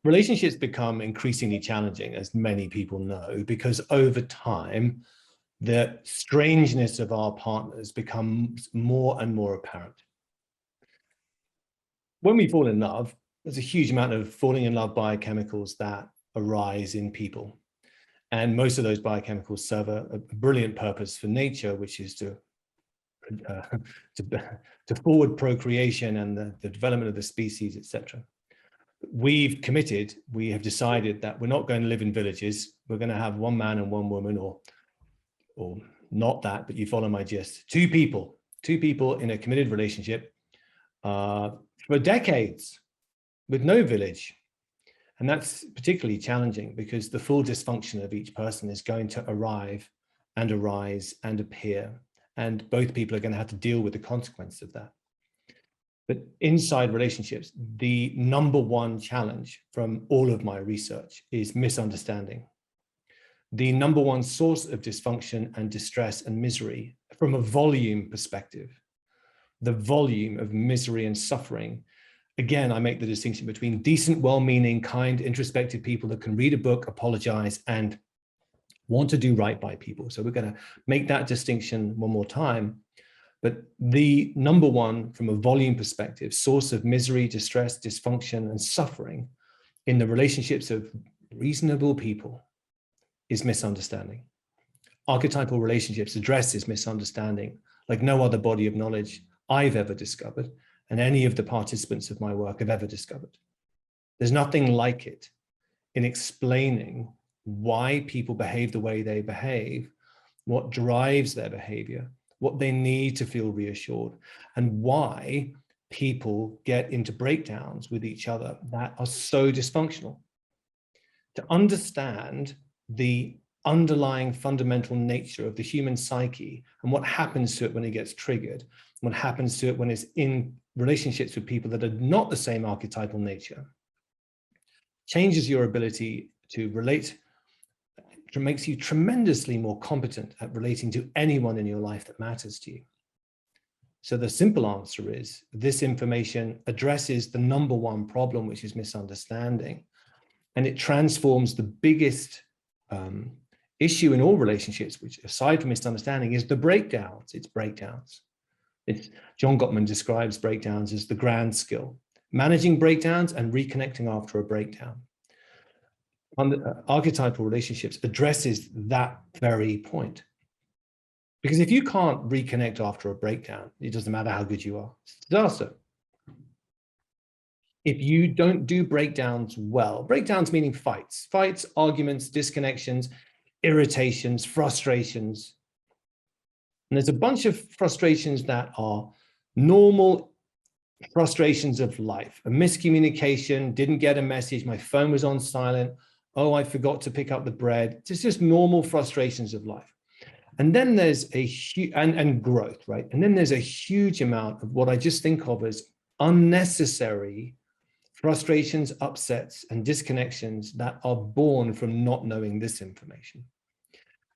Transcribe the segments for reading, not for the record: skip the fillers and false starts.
relationships become increasingly challenging, as many people know, because over time, the strangeness of our partners becomes more and more apparent. When we fall in love, there's a huge amount of falling in love biochemicals that arise in people. And most of those biochemicals serve a brilliant purpose for nature, which is to forward procreation and the development of the species, etc. We have decided that we're not going to live in villages. We're going to have one man and one woman, or not that, but you follow my gist. Two people in a committed relationship for decades with no village. And that's particularly challenging because the full dysfunction of each person is going to arrive and arise and appear. And both people are going to have to deal with the consequence of that. But inside relationships, the number one challenge from all of my research is misunderstanding. The number one source of dysfunction and distress and misery from a volume perspective, the volume of misery and suffering. Again, I make the distinction between decent, well-meaning, kind, introspective people that can read a book, apologize, and want to do right by people. So we're going to make that distinction one more time. But the number one, from a volume perspective, source of misery, distress, dysfunction, and suffering in the relationships of reasonable people is misunderstanding. Archetypal relationships addresses misunderstanding like no other body of knowledge I've ever discovered, and any of the participants of my work have ever discovered. There's nothing like it in explaining why people behave the way they behave, what drives their behavior, what they need to feel reassured, and why people get into breakdowns with each other that are so dysfunctional. To understand the underlying fundamental nature of the human psyche and what happens to it when it gets triggered, what happens to it when it's in relationships with people that are not the same archetypal nature, changes your ability to relate. It makes you tremendously more competent at relating to anyone in your life that matters to you. So the simple answer is this information addresses the number one problem, which is misunderstanding. And it transforms the biggest issue in all relationships, which aside from misunderstanding is the breakdowns. It's breakdowns. John Gottman describes breakdowns as the grand skill, managing breakdowns and reconnecting after a breakdown. Archetypal relationships addresses that very point. Because if you can't reconnect after a breakdown, it doesn't matter how good you are, it's a disaster. If you don't do breakdowns well, breakdowns meaning fights, arguments, disconnections, irritations, frustrations. And there's a bunch of frustrations that are normal frustrations of life. A miscommunication, didn't get a message, my phone was on silent, oh, I forgot to pick up the bread. It's just normal frustrations of life. And then there's a huge, and growth, right? And then there's a huge amount of what I just think of as unnecessary frustrations, upsets, and disconnections that are born from not knowing this information.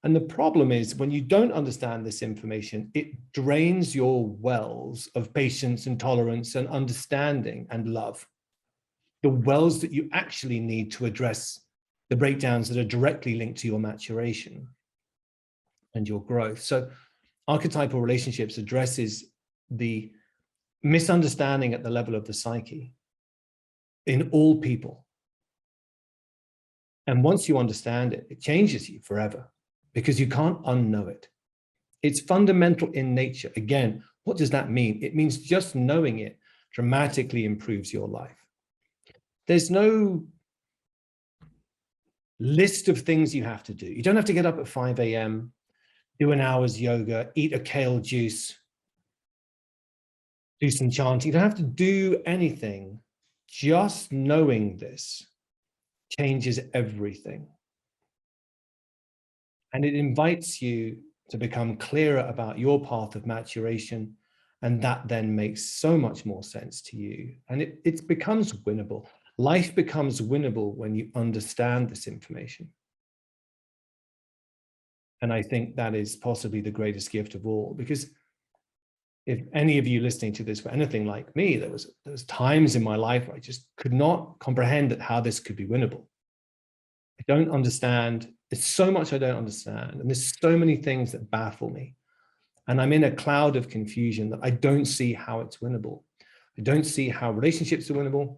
And the problem is when you don't understand this information, it drains your wells of patience and tolerance and understanding and love. The wells that you actually need to address the breakdowns that are directly linked to your maturation and your growth. So archetypal relationships addresses the misunderstanding at the level of the psyche in all people. And once you understand it, it changes you forever because you can't unknow it. It's fundamental in nature. Again, what does that mean? It means just knowing it dramatically improves your life. There's no list of things you have to do. You don't have to get up at 5 a.m., do an hour's yoga, eat a kale juice, do some chanting. You don't have to do anything. Just knowing this changes everything. And it invites you to become clearer about your path of maturation. And that then makes so much more sense to you. And it becomes winnable. Life becomes winnable when you understand this information. And I think that is possibly the greatest gift of all, because if any of you listening to this were anything like me, there was times in my life where I just could not comprehend how this could be winnable. I don't understand. There's so much I don't understand. And there's so many things that baffle me. And I'm in a cloud of confusion that I don't see how it's winnable. I don't see how relationships are winnable.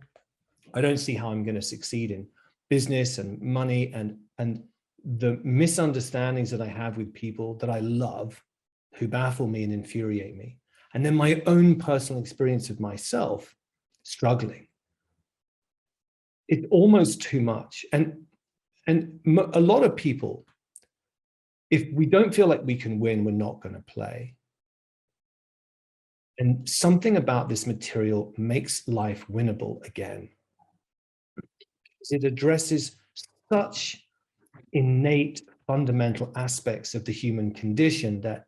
I don't see how I'm going to succeed in business and money and the misunderstandings that I have with people that I love who baffle me and infuriate me. And then my own personal experience of myself struggling. It's almost too much. And a lot of people, if we don't feel like we can win, we're not going to play. And something about this material makes life winnable again. It addresses such innate fundamental aspects of the human condition that,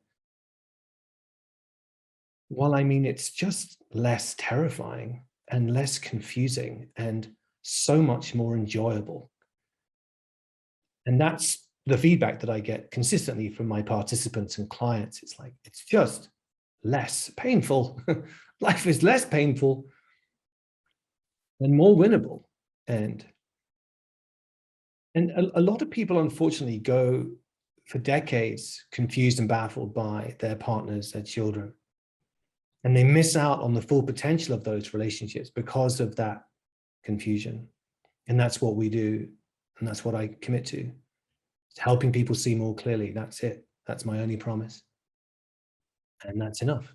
well, I mean, it's just less terrifying and less confusing and so much more enjoyable. And that's the feedback that I get consistently from my participants and clients. It's like, it's just less painful. Life is less painful and more winnable. And a lot of people, unfortunately, go for decades confused and baffled by their partners, their children. And they miss out on the full potential of those relationships because of that confusion. And that's what we do. And that's what I commit to. It's helping people see more clearly. That's it. That's my only promise. And that's enough.